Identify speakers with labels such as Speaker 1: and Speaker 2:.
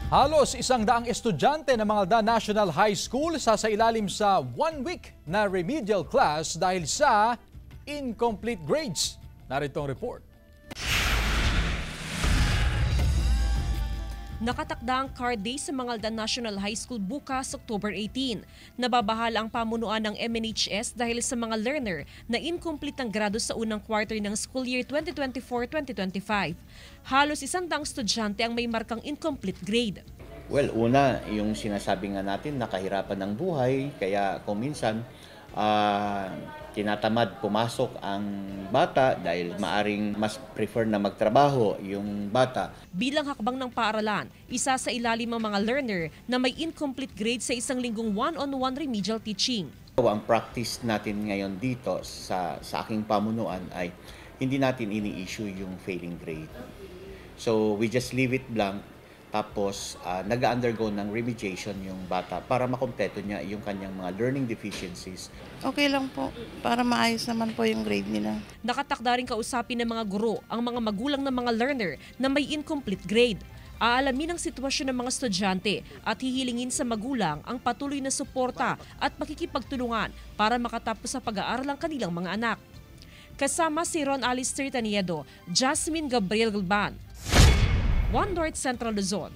Speaker 1: Halos 100 estudyante ng Mangaldan National High School sasailalim sa 1 week na remedial class dahil sa incomplete grades. Narito ang report.
Speaker 2: Nakatakda ang card day sa Mangaldan National High School bukas, October 18. Nababahala ang pamunuan ng MNHS dahil sa mga learner na incomplete ang grado sa unang quarter ng school year 2024-2025. Halos 100 estudyante ang may markang incomplete grade.
Speaker 3: Well, una, yung sinasabi nga natin, nakahirapan ng buhay, kaya kung minsan tinatamad pumasok ang bata dahil maaring mas prefer na magtrabaho yung bata.
Speaker 2: Bilang hakbang ng paaralan, isa sa ilalim ang mga learner na may incomplete grade sa isang linggong one-on-one remedial teaching.
Speaker 3: Ang practice natin ngayon dito sa aking pamunuan ay hindi natin ini-issue yung failing grade. So we just leave it blank. Tapos nag-undergo ng remediation yung bata para makumpleto niya yung kanyang mga learning deficiencies.
Speaker 4: Okay lang po, para maayos naman po yung grade nila.
Speaker 2: Nakatakda rin kausapin ng mga guro ang mga magulang ng mga learner na may incomplete grade. Aalamin ang sitwasyon ng mga estudyante at hihilingin sa magulang ang patuloy na suporta at pakikipagtulungan para makatapos sa pag-aaral ang kanilang mga anak. Kasama si Ron Alistair Taniedo, Jasmine Gabriel Galban, One North Central Luzon.